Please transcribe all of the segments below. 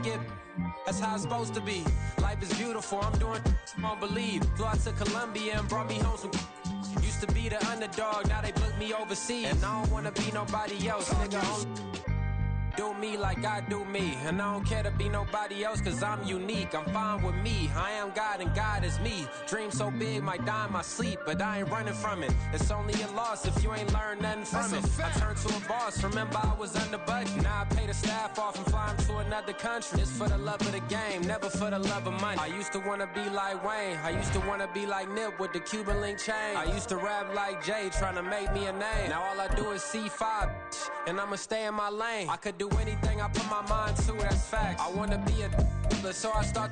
get. That's how it's supposed to be. Life is beautiful, I'm doing I don't believe. Flew out to Colombia and brought me home some. Used to be the underdog, now they book me overseas. And I don't wanna be nobody else, nigga. Do me like I do me. And I don't care to be nobody else, cause I'm unique. I'm fine with me, I am God and God is me. Dream so big, might die in my sleep, but I ain't running from it. It's only a loss if you ain't learned nothing from it. I turned to a boss, remember I was under budget. Now I pay the staff off and fly them to another country. It's for the love of the game, never for the love of money. I used to wanna be like Wayne, I used to wanna be like Nip with the Cuban link chain. I used to rap like Jay, trying to make me a name. Now all I do is C5, and I'ma stay in my lane. I could do anything I put my mind to, that's facts. I wanna be a so I start.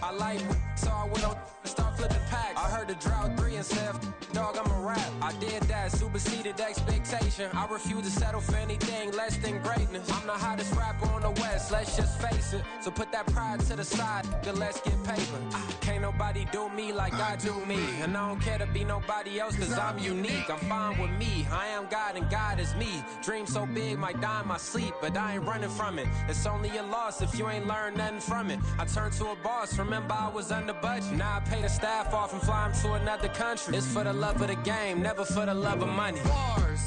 I like so I went on start flipping packs. I heard the drought 3 and said, dog, I'm a rap. I did that, superseded expectation. I refuse to settle for anything less than greatness. I'm the hottest rapper on the West, let's just face it. So put that pride to the side, then let's get paper. Can't nobody do me like I do me. And I don't care to be nobody else, cause I'm unique. I'm fine with me, I am God and God is me. Dream so big, might die in my sleep, but I ain't running from it. It's only a loss if you ain't learned nothing from it. I turned to a boss, remember I was under budget. Now I pay the staff off and fly them to another country. It's for the love of the game, never for the love of money. Bars,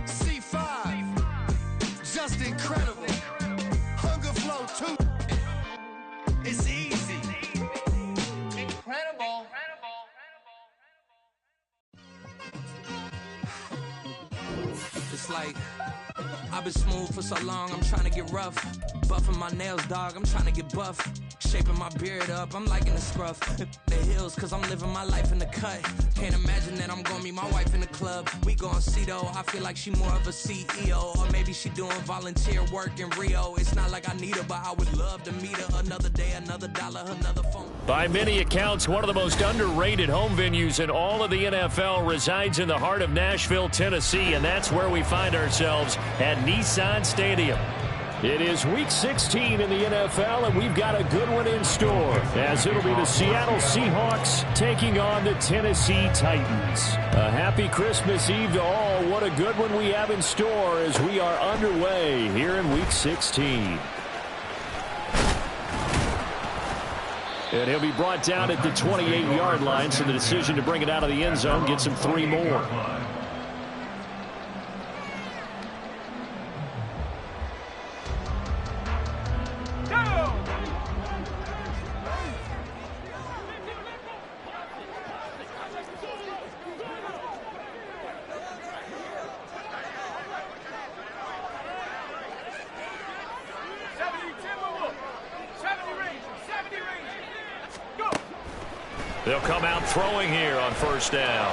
C5, just incredible. Hunger Flow 2, it's easy. Incredible. It's like I've been smooth for so long, I'm trying to get rough. Buffing my nails, dog, I'm trying to get buff. Shaping my beard up, I'm liking the scruff. The hills, cause I'm living my life in the cut. Can't imagine that I'm gonna meet my wife in the club. We gon' see though, I feel like she more of a CEO. Or maybe she doing volunteer work in Rio. It's not like I need her, but I would love to meet her. Another day, another dollar, another phone. By many accounts, one of the most underrated home venues in all of the NFL resides in the heart of Nashville, Tennessee, and that's where we find ourselves at Nissan Stadium. It is Week 16 in the NFL, and we've got a good one in store, as it'll be the Seattle Seahawks taking on the Tennessee Titans. A happy Christmas Eve to all. What a good one we have in store as we are underway here in Week 16. And he'll be brought down at the 28-yard line, so the decision to bring it out of the end zone gets him 3 more. They'll come out throwing here on first down.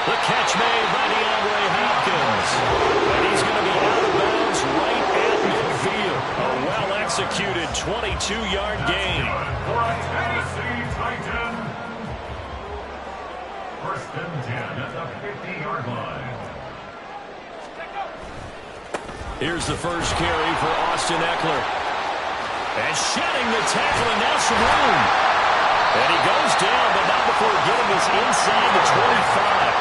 The catch made by DeAndre Hopkins. And he's going to be out of bounds right at midfield. A well-executed 22-yard gain. For a Tennessee Titan. First and 10 at the 50-yard line. Here's the first carry for Austin Eckler. And shedding the tackle, and now some room. And he goes down, but not before getting us inside the 25.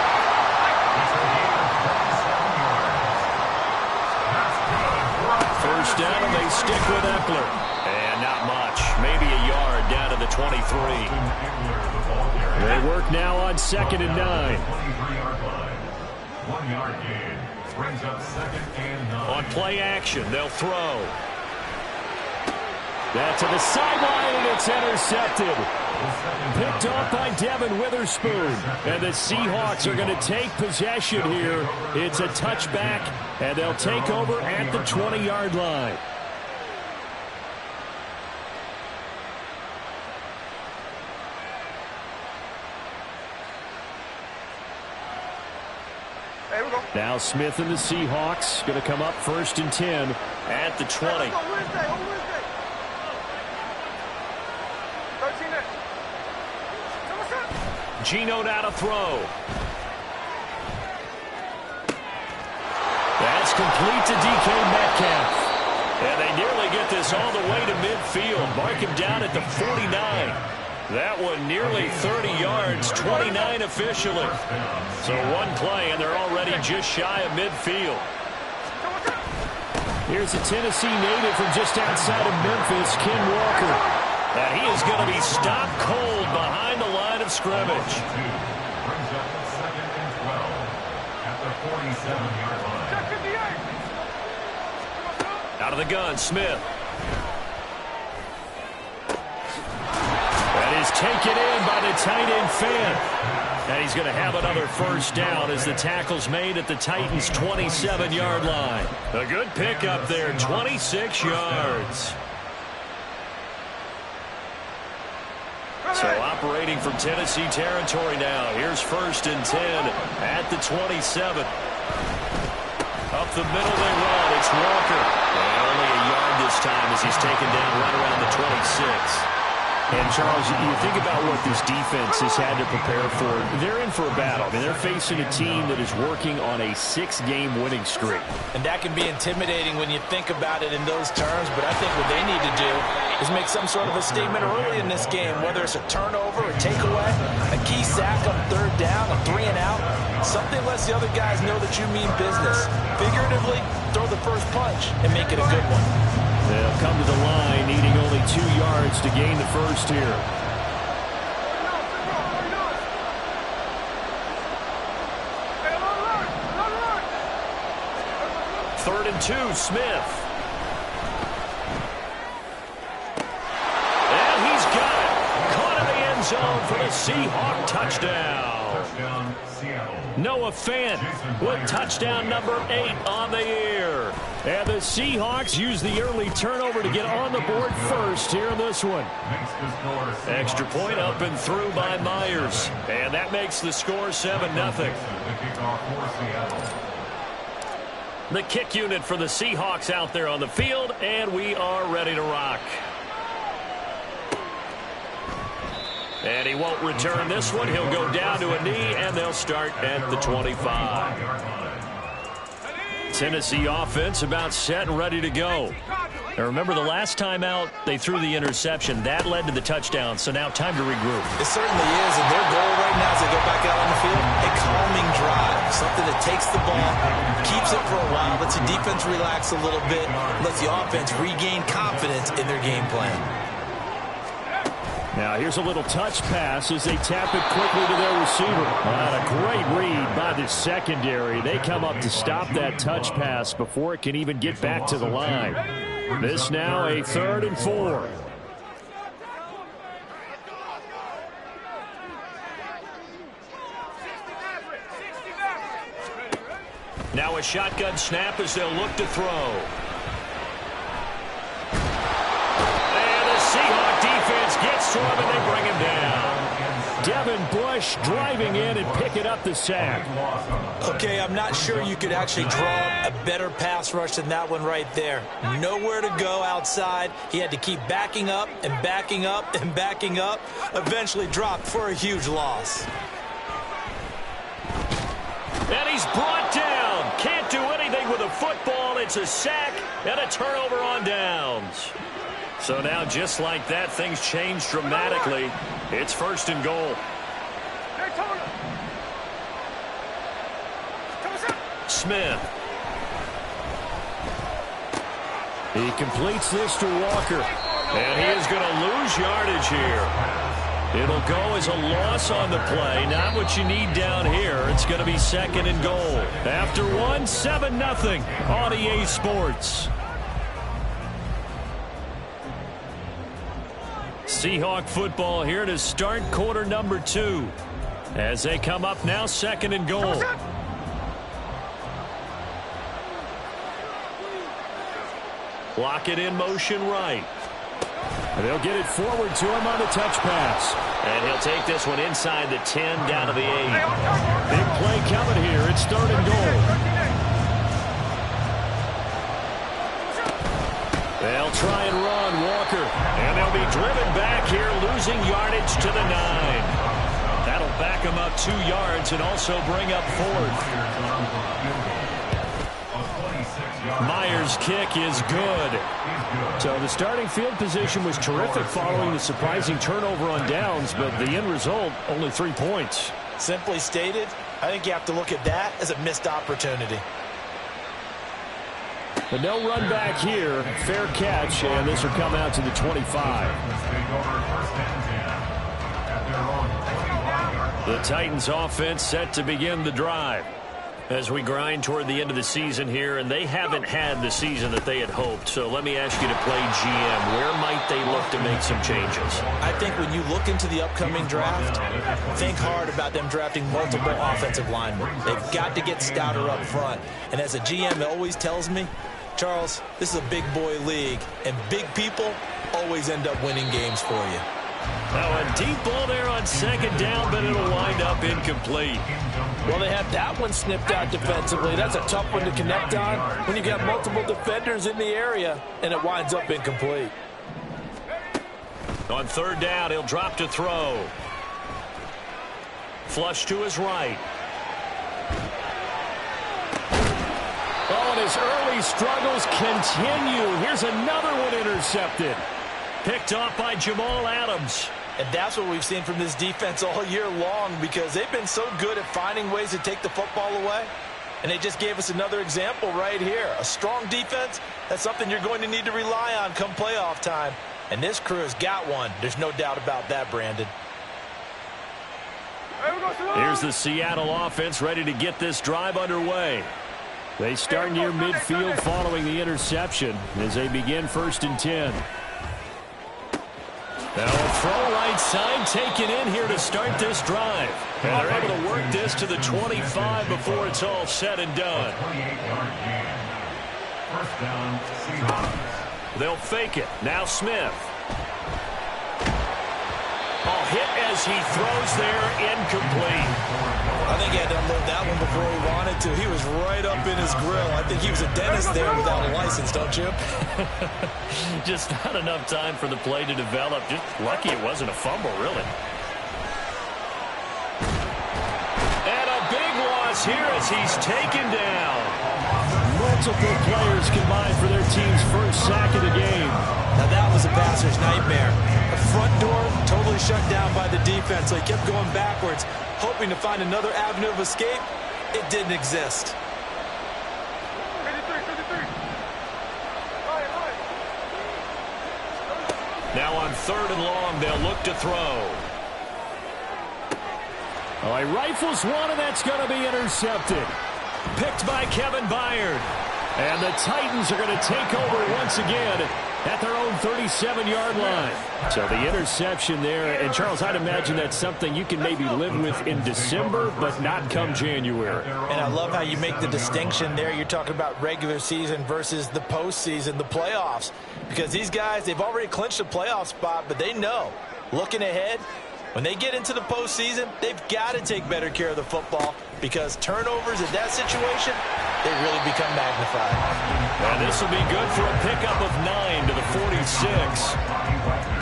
First down, and they stick with Eckler. And not much. Maybe a yard down to the 23. They work now on 2nd and 9. 1 yard gain brings up 2nd and 9. On play action, they'll throw. That to the sideline, and it's intercepted. Picked off by Devin Witherspoon. And the Seahawks are going to take possession here. It's a touchback, and they'll take over at the 20-yard line. There we go. Now Smith and the Seahawks going to come up 1st and 10 at the 20. Geno now to throw. That's complete to DK Metcalf. And they nearly get this all the way to midfield. Mark him down at the 49. That one nearly 30 yards, 29 officially. So one play, and they're already just shy of midfield. Here's a Tennessee native from just outside of Memphis, Ken Walker. And he is going to be stopped cold behind the line of scrimmage. Brings up 2nd and 12 at the 47-yard line. Out of the gun, Smith. That is taken in by the tight end Fant. And he's going to have another first down as the tackle's made at the Titans' 27-yard line. A good pickup there, 26 yards. So operating from Tennessee territory now. Here's 1st and 10 at the 27. Up the middle they run. It's Walker. And only a yard this time as he's taken down right around the 26. And, Charles, you think about what this defense has had to prepare for. They're in for a battle. I mean, they're facing a team that is working on a 6-game winning streak. And that can be intimidating when you think about it in those terms, but I think what they need to do is make some sort of a statement early in this game, whether it's a turnover, a takeaway, a key sack on 3rd down, a 3-and-out. Something lets the other guys know that you mean business. Figuratively, throw the first punch and make it a good one. They'll come to the line, needing only 2 yards to gain the first here. Third and 2, Smith. And he's got it. Caught in the end zone for the Seahawk touchdown. Touchdown, Seattle. Noah Fant with touchdown number 8 on the year. And the Seahawks use the early turnover to get on the board first here in this one. Makes the score Extra point up and through by Myers. And that makes the score 7-0. The kickoff for Seattle. The kick unit for the Seahawks out there on the field, and we are ready to rock. And he won't return this one. He'll go down to a knee, and they'll start at the 25. Tennessee offense about set and ready to go. Now remember, the last time out, they threw the interception. That led to the touchdown, so now time to regroup. It certainly is, and their goal right now as they go back out on the field, a calming drive, something that takes the ball, keeps it for a while, lets the defense relax a little bit, lets the offense regain confidence in their game plan. Now here's a little touch pass as they tap it quickly to their receiver. A great read by the secondary. They come up to stop that touch pass before it can even get back to the line. This now a 3rd and 4. Now a shotgun snap as they'll look to throw. Seahawk defense gets to him, and they bring him down. Devin Bush driving in and picking up the sack. Okay, I'm not sure you could actually draw a better pass rush than that one right there. Nowhere to go outside. He had to keep backing up and backing up and backing up. Eventually dropped for a huge loss. And he's brought down. Can't do anything with a football. It's a sack and a turnover on downs. So now, just like that, things change dramatically. It's 1st and goal. Smith. He completes this to Walker. And he is going to lose yardage here. It'll go as a loss on the play. Not what you need down here. It's going to be 2nd and goal. After one, 7-0 on EA Sports. Seahawk football here to start quarter number 2. As they come up now, 2nd and goal. Lock it in motion right. And they'll get it forward to him on the touch pass. And he'll take this one inside the 10 down to the 8. Big play coming here. It's 3rd and goal. They'll try and run Walker. And they'll be driven back here, losing yardage to the 9. That'll back them up 2 yards and also bring up 4th. Myers' kick is good. So the starting field position was terrific following the surprising turnover on downs, but the end result, only 3 points. Simply stated, I think you have to look at that as a missed opportunity. But no run back here. Fair catch, and this will come out to the 25. The Titans offense set to begin the drive as we grind toward the end of the season here, and they haven't had the season that they had hoped. So let me ask you to play GM. Where might they look to make some changes? I think when you look into the upcoming draft, think hard about them drafting multiple offensive linemen. They've got to get stouter up front. And as a GM, it always tells me, Charles, this is a big boy league, and big people always end up winning games for you. Now a deep ball there on second down, but it'll wind up incomplete. Well, they had that one snipped out defensively. That's a tough one to connect on when you got multiple defenders in the area, and it winds up incomplete. On third down, he'll drop to throw. Flush to his right. Oh, and his early struggles continue. Here's another one intercepted. Picked off by Jamal Adams. And that's what we've seen from this defense all year long, because they've been so good at finding ways to take the football away. And they just gave us another example right here. A strong defense, that's something you're going to need to rely on come playoff time. And this crew has got one. There's no doubt about that, Brandon. Here's the Seattle offense ready to get this drive underway. They start near midfield following the interception as they begin 1st and 10. Now a throw right side taken in here to start this drive. And they're able to work this to the 25 before it's all said and done. They'll fake it. Now Smith. Oh, hit as he throws there, incomplete. I think he had to unload that one before he wanted to. He was right up in his grill. I think he was a dentist there without a license, don't you? Just not enough time for the play to develop. Just lucky it wasn't a fumble, really. And a big loss here as he's taken down. Multiple players combined for their team's first sack of the game. Now that was a passer's nightmare. The front door totally shut down by the defense, so he kept going backwards, hoping to find another avenue of escape. It didn't exist. Now on 3rd and long, they'll look to throw. Oh, he rifles one, and that's going to be intercepted. Picked by Kevin Byard. And the Titans are going to take over once again at their own 37-yard line. So the interception there. And, Charles, I'd imagine that's something you can maybe live with in December, but not come January. And I love how you make the distinction there. You're talking about regular season versus the postseason, the playoffs. Because these guys, they've already clinched a playoff spot, but they know, looking ahead, when they get into the postseason, they've got to take better care of the football, because turnovers in that situation, they really become magnified. And this will be good for a pickup of 9 to the 46.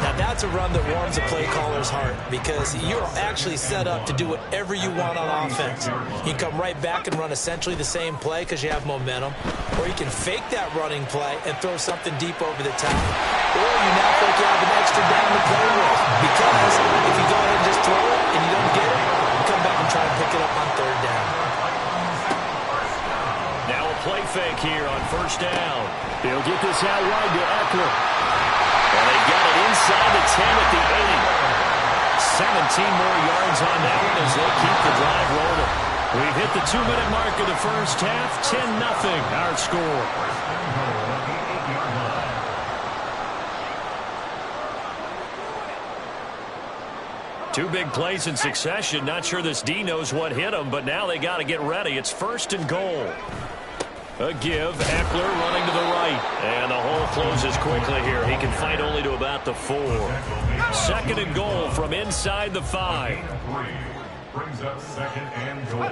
Now that's a run that warms a play caller's heart, because you're actually set up to do whatever you want on offense. You can come right back and run essentially the same play because you have momentum, or you can fake that running play and throw something deep over the top, or you now think you have an extra down to play with, because if you go ahead and just throw it and you don't get it, you come back and try to pick it up on 3rd down. Now a play fake here on 1st down. They'll get this out wide to Eckler. Well, they've got it inside the 10 at the 8. 17 more yards on that one as they keep the drive rolling. We've hit the 2-minute mark of the first half. 10-0 our score. Two big plays in succession. Not sure this D knows what hit him, but now they got to get ready. It's 1st and goal. A give. Eckler running to the right. And the hole closes quickly here. He can fight only to about the 4. 2nd and goal from inside the 5. Brings up 2nd and goal.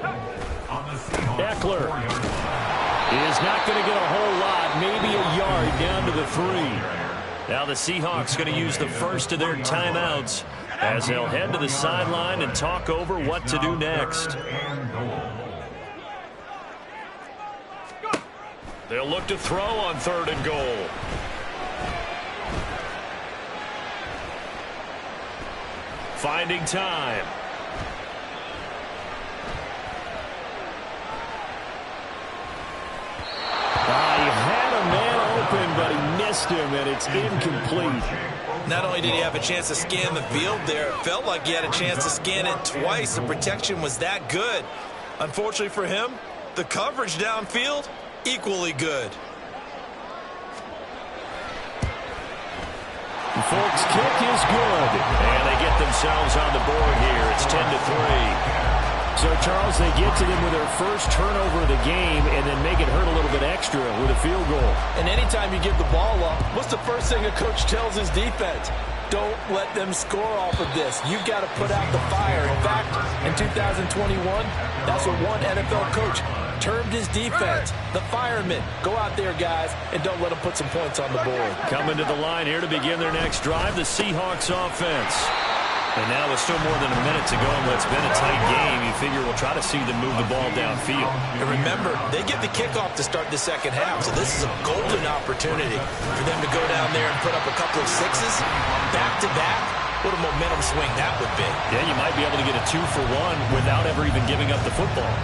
On the Eckler is not going to get a whole lot. Maybe a yard down to the 3. Now the Seahawks going to use the first of their timeouts as they'll head to the sideline and talk over what to do next. They'll look to throw on 3rd and goal. Finding time. He had him missed him, and it's incomplete. Not only did he have a chance to scan the field there, it felt like he had a chance to scan it twice. The protection was that good. Unfortunately for him, the coverage downfield, equally good. Folks, kick is good, and they get themselves on the board here. It's 10-3. So, Charles, they get to them with their first turnover of the game and then make it hurt a little bit extra with a field goal. And anytime you give the ball up, what's the first thing a coach tells his defense? Don't let them score off of this. You've got to put out the fire. In fact, in 2021, that's what one NFL coach termed his defense, the firemen. Go out there, guys, and don't let them put some points on the board. Coming to the line here to begin their next drive, the Seahawks offense. And now with still more than a minute to go in what's been a tight game, you figure we'll try to see them move the ball downfield. And remember, they get the kickoff to start the second half, so this is a golden opportunity for them to go down there and put up a couple of sixes back-to-back. What a momentum swing that would be. Yeah, you might be able to get a 2-for-1 without ever even giving up the football.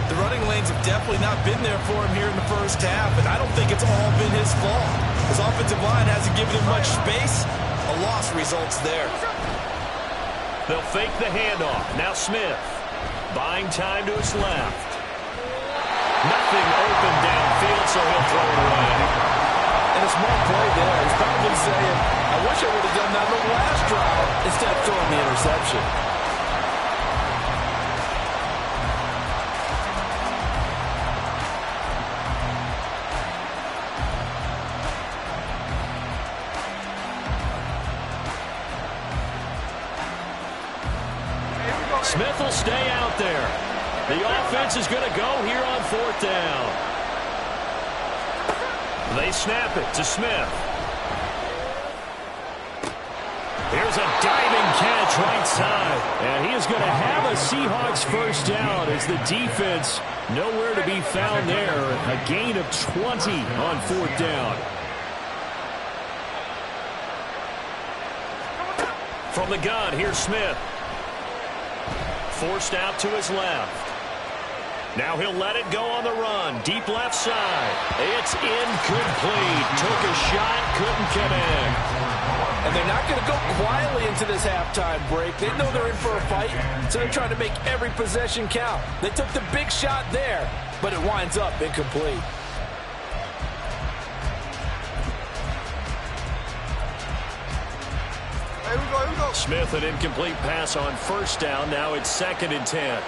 The running lanes have definitely not been there for him here in the first half, and I don't think it's all been his fault. His offensive line hasn't given him much space. A loss results there. They'll fake the handoff. Now Smith. Buying time to his left. Nothing open downfield, so he'll throw it away. And a small play there. He's probably saying, I wish I would have done that on the last drive instead of throwing the interception. Smith will stay out there. The offense is going to go here on fourth down. They snap it to Smith. Here's a diving catch right side. And he is going to have a Seahawks first down as the defense nowhere to be found there. A gain of 20 on fourth down. From the gun, here's Smith. Forced out to his left. Now he'll let it go on the run. Deep left side. It's incomplete. Took a shot, couldn't get in. And they're not going to go quietly into this halftime break. They know they're in for a fight, so they're trying to make every possession count. They took the big shot there, but it winds up incomplete. Smith, an incomplete pass on first down. Now it's 2nd and 10.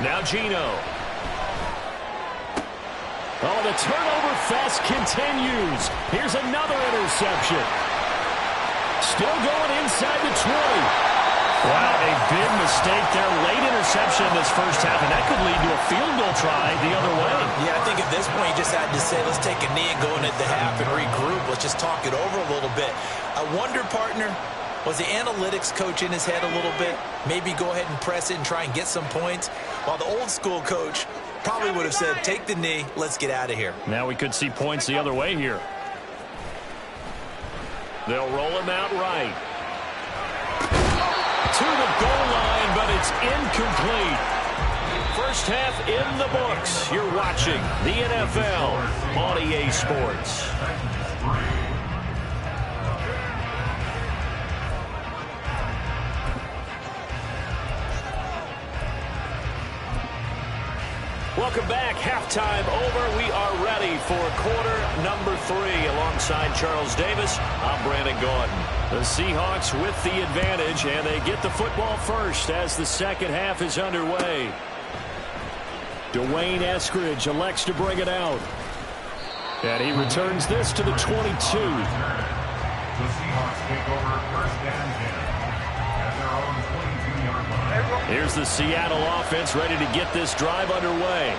Now Geno. Oh, the turnover fest continues. Here's another interception. Still going inside the 20. Wow, a big mistake there. Late interception in this first half, and that could lead to a field goal try the other way. Yeah, I think at this point you just had to say, let's take a knee and go into the half and regroup. Let's just talk it over a little bit. I wonder, partner, was the analytics coach in his head a little bit? Maybe go ahead and press it and try and get some points? While the old school coach probably would have said, take the knee, let's get out of here. Now we could see points the other way here. They'll roll him out right. To the goal line, but it's incomplete. First half in the books. You're watching the NFL on EA Sports. Welcome back. Halftime over. We are ready for quarter number 3. Alongside Charles Davis, I'm Brandon Gordon. The Seahawks with the advantage, and they get the football first as the second half is underway. Dwayne Eskridge elects to bring it out. And he returns this to the 22. The Seahawks take over first and 10 at their own 22-yard line. Here's the Seattle offense ready to get this drive underway.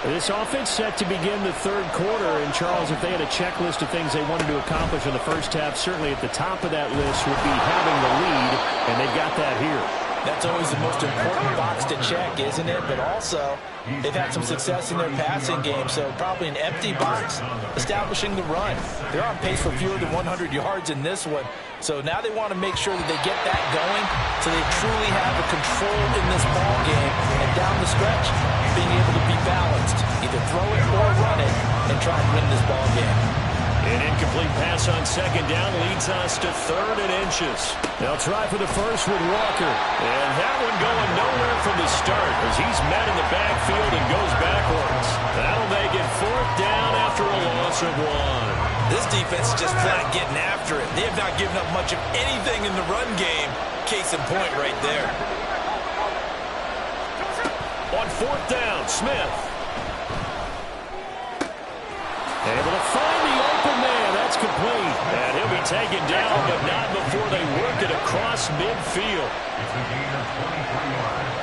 This offense set to begin the third quarter. And, Charles, if they had a checklist of things they wanted to accomplish in the first half, certainly at the top of that list would be having the lead, and they've got that here. That's always the most important box to check, isn't it? But also, they've had some success in their passing game, so probably an empty box establishing the run. They're on pace for fewer than 100 yards in this one. So now they want to make sure that they get that going so they truly have a control in this ball game. And down the stretch, being able to be balanced. Either throw it or run it and try and win this ball game. An incomplete pass on second down leads us to 3rd and inches. They'll try for the first with Walker. And that one going nowhere from the start as he's met in the backfield and goes backwards. That'll make it 4th down after a loss of 1. This defense is just flat getting after it. They have not given up much of anything in the run game. Case in point right there. On 4th down, Smith. Able to find the open man. That's complete. And he'll be taken down, but not before they work it across midfield. It's a gain of 23 yards.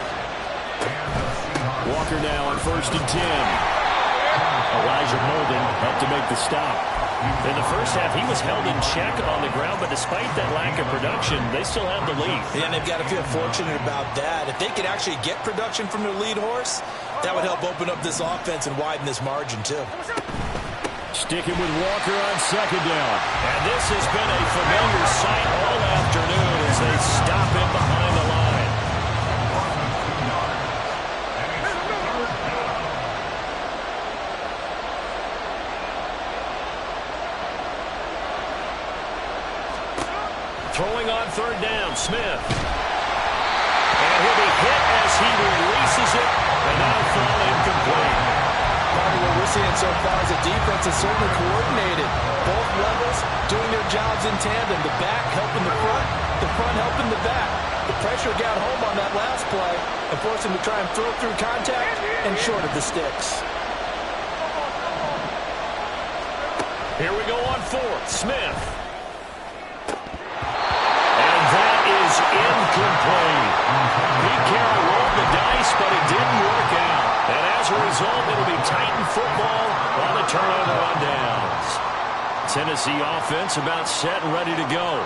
And the Seahawks. Walker now on 1st and 10. Elijah Molden helped to make the stop. In the first half, he was held in check on the ground, but despite that lack of production, they still have the lead. And they've got to feel fortunate about that. If they could actually get production from their lead horse, that would help open up this offense and widen this margin, too. Sticking with Walker on 2nd down. And this has been a familiar sight all afternoon as they stop him behind the line. Throwing on 3rd down, Smith. And he'll be hit as he releases it, and that'll fall incomplete. What we're seeing so far is the defense is certainly coordinated. Both levels doing their jobs in tandem. The back helping the front helping the back. The pressure got home on that last play and forced him to try and throw through contact and short of the sticks. Here we go on 4th, Smith. And that is incomplete. Pete Carroll rolled the dice, but it didn't work out. And as a result, it'll be Titan football on the turnover on downs. Tennessee offense about set and ready to go.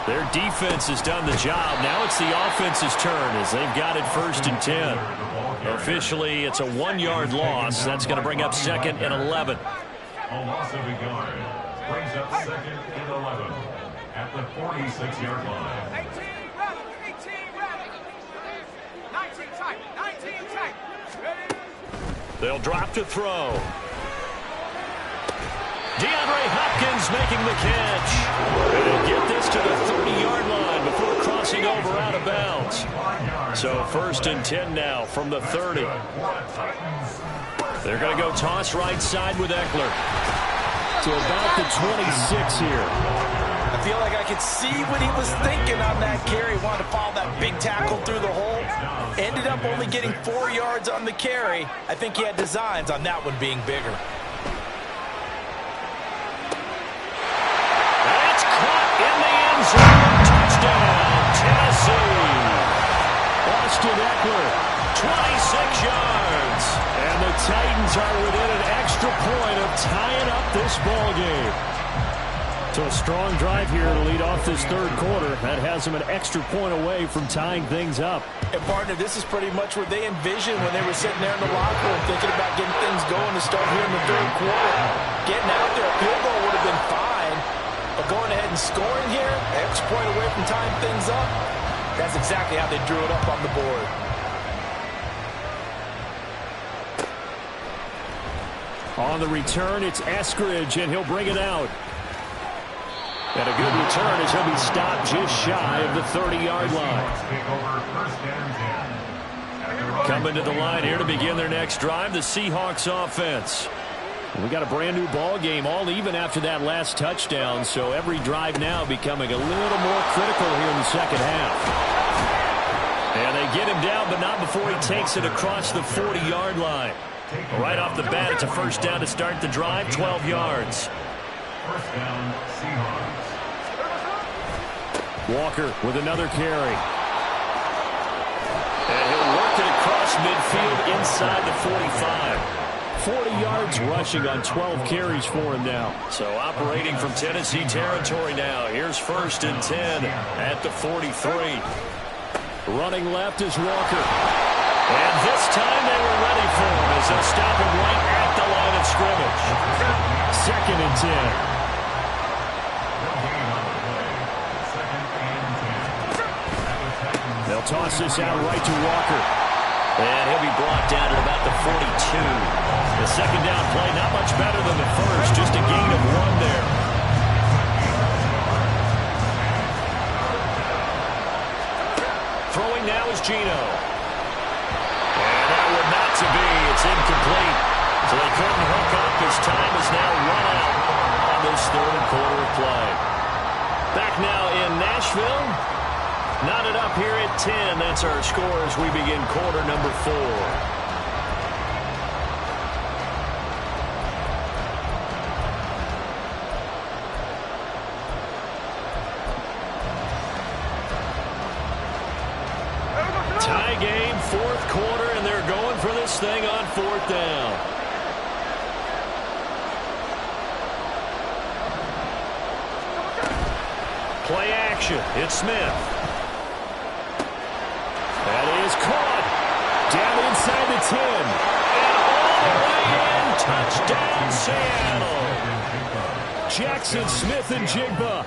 Their defense has done the job. Now it's the offense's turn as they've got it 1st and 10. Officially, it's a 1-yard loss. That's going to bring up 2nd and 11. A loss of a yard brings up 2nd and 11 at the 46-yard line. 18 ready. 19 tight. 19 tight. Ready? They'll drop to throw. DeAndre Hopkins making the catch. And they'll get this to the 30-yard line before crossing over out of bounds. So 1st and 10 now from the 30. They're going to go toss right side with Eckler. To about the 26 here. I feel like I could see what he was thinking on that carry. Wanted to follow that big tackle through the hole. Ended up only getting 4 yards on the carry. I think he had designs on that one being bigger. That's caught in the end zone. Touchdown, Tennessee. Austin Eckler, 26 yards. And the Titans are within an extra point of tying up this ball game. So a strong drive here to lead off this 3rd quarter. That has them an extra point away from tying things up. And partner, this is pretty much what they envisioned when they were sitting there in the locker room thinking about getting things going to start here in the 3rd quarter. Getting out there, a field goal would have been fine. But going ahead and scoring here, extra point away from tying things up, that's exactly how they drew it up on the board. On the return, it's Eskridge, and he'll bring it out. And a good return as he'll be stopped just shy of the 30-yard line. Coming to the line here to begin their next drive, the Seahawks offense. We got a brand new ball game, all even after that last touchdown, so every drive now becoming a little more critical here in the 2nd half. And they get him down, but not before he takes it across the 40-yard line. Right off the bat, it's a 1st down to start the drive, 12 yards. 1st down, Seahawks. Walker with another carry. And he'll work it across midfield inside the 45. 40 yards rushing on 12 carries for him now. So operating from Tennessee territory now. Here's 1st and 10 at the 43. Running left is Walker. And this time they were ready for him as they'll stop him right at the line of scrimmage. 2nd and 10. They'll toss this out right to Walker. And he'll be brought down at about the 42. The second down play, not much better than the first, just a gain of 1 there. Throwing now is Geno. And that would not to be. It's incomplete. So they couldn't hook up. His time is now run out on this third quarter of play. Back now in Nashville. Knotted up here at 10. That's our score as we begin quarter number 4. Tie game, fourth quarter, and they're going for this thing on 4th down. Play action. It's Smith. That is caught. Down inside the 10. And all the way in. Touchdown, Seattle. Jackson Smith-Njigba.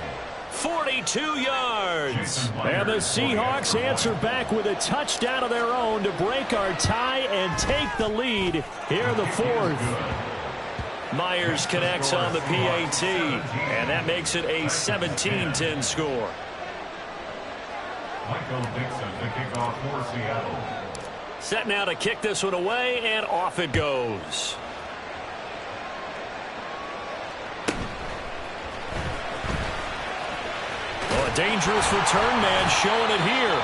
42 yards. And the Seahawks answer back with a touchdown of their own to break our tie and take the lead here in the 4th. Myers connects on the PAT, and that makes it a 17-10 score. Michael Dixon to kick off for Seattle. Set now to kick this one away, and off it goes. Oh, a dangerous return man showing it here.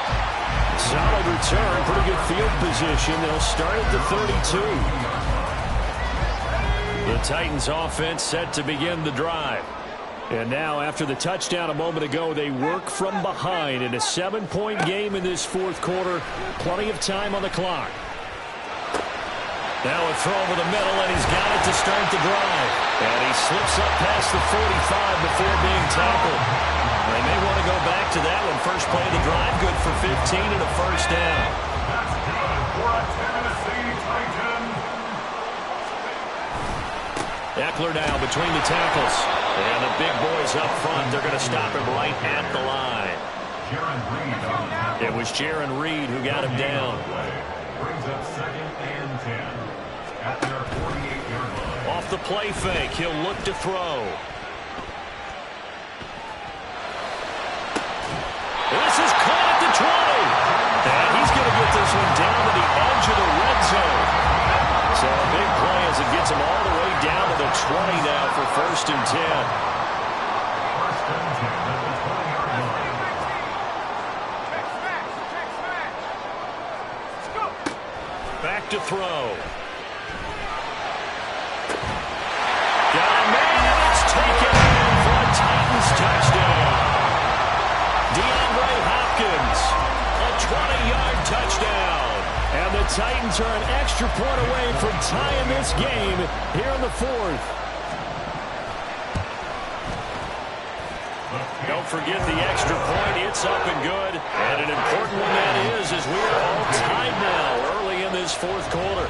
Solid return, pretty good field position. They'll start at the 32. The Titans offense set to begin the drive. And now, after the touchdown a moment ago, they work from behind in a 7-point game in this 4th quarter. Plenty of time on the clock. Now a throw over the middle, and he's got it to start the drive. And he slips up past the 45 before being tackled. They may want to go back to that one. First play of the drive, good for 15 and a first down. That's good for a Tennessee Titan. Eckler now between the tackles. And the big boys up front, they're going to stop him right at the line. It was Jaron Reed who got him down. Brings up 2nd and 10 at their 48-yard line. Off the play fake, he'll look to throw. This is caught at the 20. And he's going to get this one down to the edge of the red zone. So a big play as it gets him all the way down to the 20 now for 1st and 10. 1st and 10 at the 20-yard line. Back to throw. Got a man, and it's taken in for a Titans touchdown. DeAndre Hopkins, a 20-yard touchdown. And the Titans are an extra point away from tying this game here in the 4th. Don't forget the extra point. It's up and good. And an important one that is, as we are all tied now early in this 4th quarter.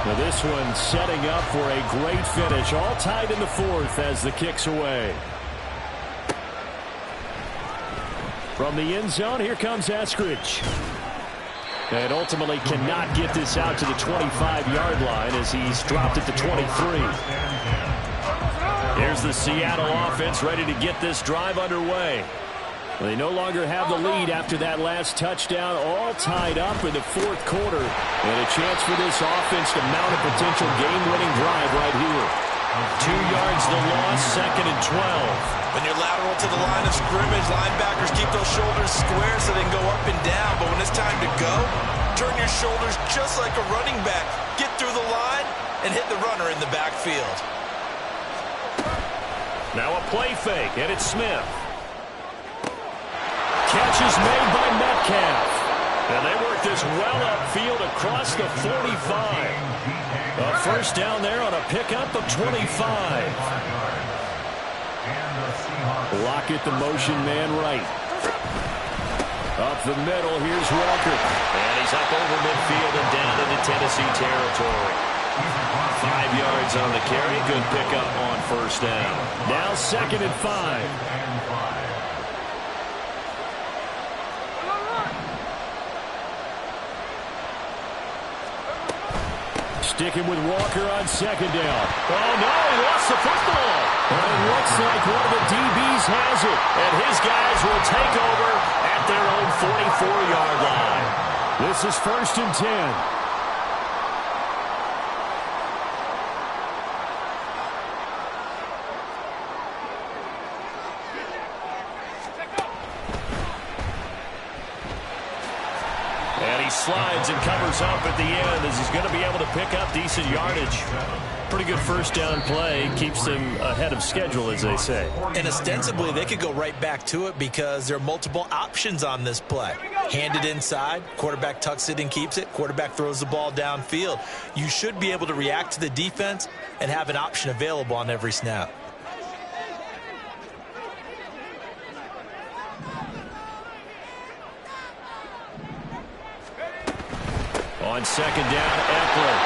Now this one setting up for a great finish. All tied in the 4th as the kick's away. From the end zone, here comes Eskridge. And ultimately cannot get this out to the 25-yard line as he's dropped at the 23. Here's the Seattle offense ready to get this drive underway. They no longer have the lead after that last touchdown, all tied up in the 4th quarter. And a chance for this offense to mount a potential game-winning drive right here. 2 yards the loss, 2nd and 12. When you're lateral to the line of scrimmage, linebackers keep those shoulders square so they can go up and down. But when it's time to go, turn your shoulders just like a running back. Get through the line and hit the runner in the backfield. Now a play fake, and it's Smith. Catch is made by Metcalf. And they work this well upfield across the 45. A first down there on a pickup of 25. Lockett, the motion man right. Up the middle, here's Walker. And he's up over midfield and down into Tennessee territory. 5 yards on the carry. Good pickup on first down. Now 2nd and 5. Sticking with Walker on second down. Oh, no, he lost the football. And it looks like one of the DBs has it. And his guys will take over at their own 44-yard line. This is 1st and 10. Slides and covers up at the end as he's going to be able to pick up decent yardage. Pretty good first down play. Keeps them ahead of schedule, as they say. And ostensibly, they could go right back to it because there are multiple options on this play. Hand it inside, quarterback tucks it and keeps it, quarterback throws the ball downfield. You should be able to react to the defense and have an option available on every snap. On second down, Eckler.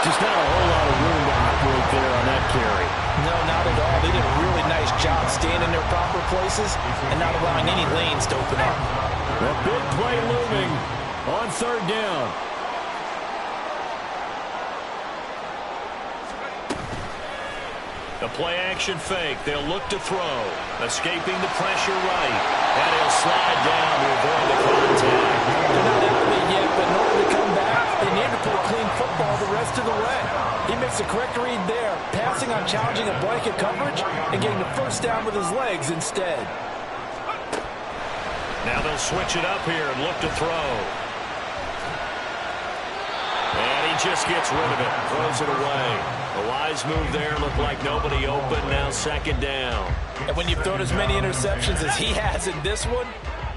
Just not a whole lot of room to operate there on that carry. No, not at all. They did a really nice job staying in their proper places and not allowing any lanes to open up. A big play looming on 3rd down. The play-action fake. They'll look to throw. Escaping the pressure right. And he'll slide down to avoid the contact. They're not out of it yet, but in order to come back, they need to play clean football the rest of the way. He makes the correct read there, passing on challenging a blanket coverage and getting the first down with his legs instead. Now they'll switch it up here and look to throw. And he just gets rid of it, throws it away. A wise move there, looked like nobody open, now 2nd down. And when you've thrown as many interceptions as he has in this one,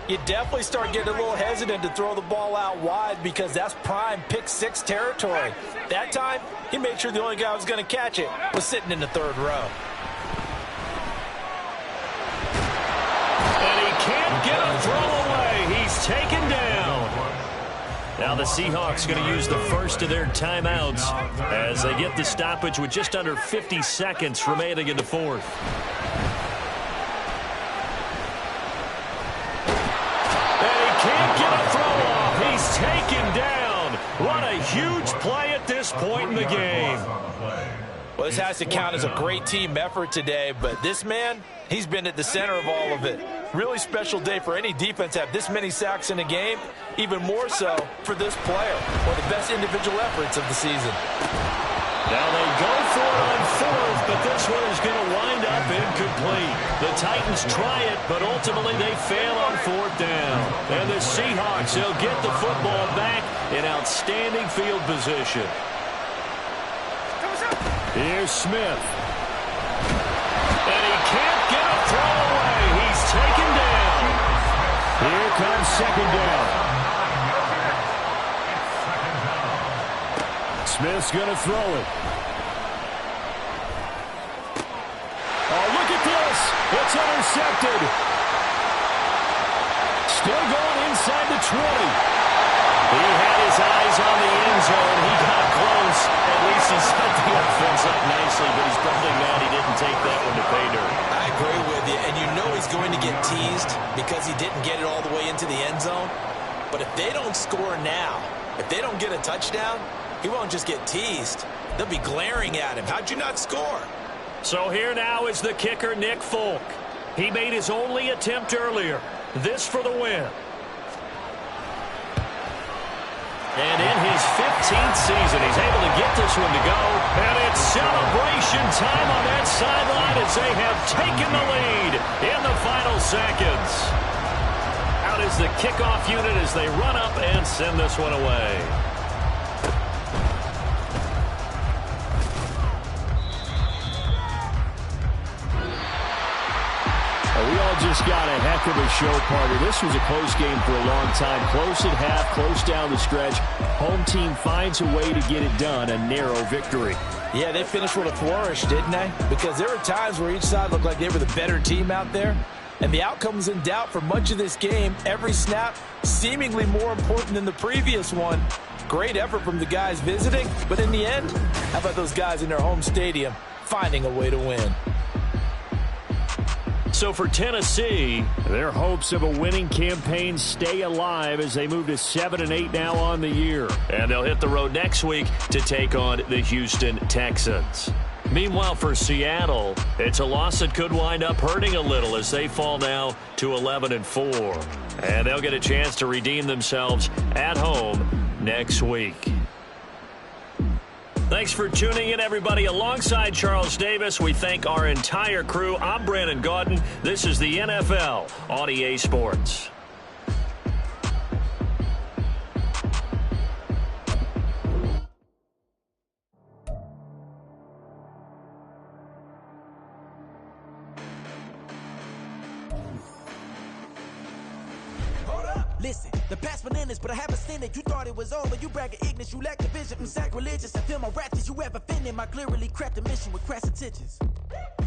you definitely start getting a little hesitant to throw the ball out wide because that's prime pick-6 territory. That time, he made sure the only guy who was going to catch it was sitting in the 3rd row. And he can't get a throw away. He's taken down. Now the Seahawks going to use the first of their timeouts as they get the stoppage with just under 50 seconds remaining in the 4th. Can't get a throw off. He's taken down. What a huge play at this point in the game. Well, this has to count as a great team effort today, but this man, he's been at the center of all of it. Really special day for any defense to have this many sacks in a game, even more so for this player. One of the best individual efforts of the season. Now they go for it on 4th, but this one is going to wind up incomplete. The Titans try it, but ultimately they fail on 4th down. And the Seahawks, they'll get the football back in outstanding field position. Here's Smith. And he can't get a throw away. He's taken down. Here comes 2nd down. Smith's going to throw it. Oh, look at this. It's intercepted. Still going inside the 20. He had his eyes on the end zone. He got close. At least he set the offense up nicely, but he's probably mad he didn't take that one to pay dirt. I agree with you, and you know he's going to get teased because he didn't get it all the way into the end zone. But if they don't score now, if they don't get a touchdown, he won't just get teased. They'll be glaring at him. How'd you not score? So here now is the kicker, Nick Folk. He made his only attempt earlier. This for the win. And in his 15th season, he's able to get this one to go. And it's celebration time on that sideline as they have taken the lead in the final seconds. Out is the kickoff unit as they run up and send this one away. We all just got a heck of a show party. This was a close game for a long time. Close at half, close down the stretch. Home team finds a way to get it done, a narrow victory. Yeah, they finished with a flourish, didn't they? Because there were times where each side looked like they were the better team out there. And the outcome was in doubt for much of this game. Every snap seemingly more important than the previous one. Great effort from the guys visiting. But in the end, how about those guys in their home stadium finding a way to win? So for Tennessee, their hopes of a winning campaign stay alive as they move to 7-8 now on the year. And they'll hit the road next week to take on the Houston Texans. Meanwhile, for Seattle, it's a loss that could wind up hurting a little as they fall now to 11-4. And they'll get a chance to redeem themselves at home next week. Thanks for tuning in, everybody. Alongside Charles Davis, we thank our entire crew. I'm Brandon Gaudin. This is the NFL on EA Sports. Listen, the past bananas, but I haven't seen it. You thought it was over, you bragging ignorance, you lack the vision. I'm sacrilegious, I feel my ratchets, you ever offended my clearly crafted mission with crass intentions.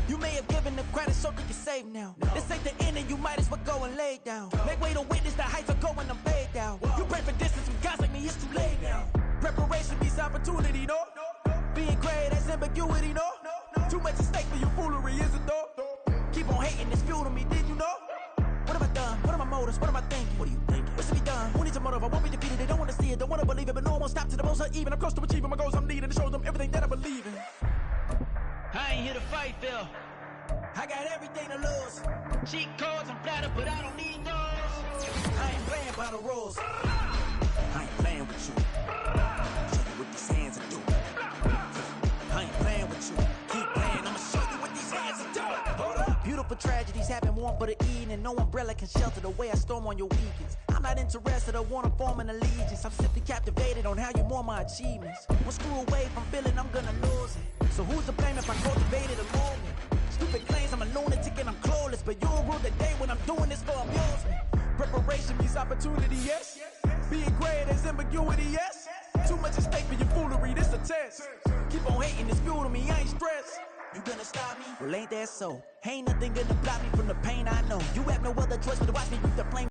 You may have given them credit so you can save now. This ain't the end and you might as well go and lay down. Make way to witness the heights are going, I'm paid down. You pray for distance with guys like me, it's too late now. Preparation beats opportunity, no? Being great, that's ambiguity, no? Too much at stake for your foolery, is it though? Keep on hating, it's fuel to me, did you know? What have I done? What are my motives? What am I thinking? What are you thinking? What's to be done? Who needs a motive? I won't be defeated. They don't want to see it, don't want to believe it, but no one won't stop to the most even. I'm close to achieving my goals. I'm needing to show them everything that I believe in. I ain't here to fight, Phil. I got everything to lose. Cheat codes and flatter, but I don't need those. I ain't playing by the rules. I ain't playing with you. Show you what these hands are doing. I ain't playing with you. Keep playing. I'ma show you what these hands are doing. Hold up. Beautiful tragedies happen, warm for the evening, and no umbrella can shelter the way I storm on your weekends. I'm not interested, I wanna form an allegiance. I'm simply captivated on how you mourn my achievements. One screw away from feeling I'm gonna lose it. So who's to blame if I cultivated a moment? Stupid claims I'm a lunatic and I'm clueless, but you'll rule the day when I'm doing this for amusement. Preparation means opportunity, yes. Being great is ambiguity, yes. Too much at stake for your foolery, this a test. Keep on hating, it's fuel to me, I ain't stressed. You gonna stop me? Well, ain't that so? Ain't nothing gonna block me from the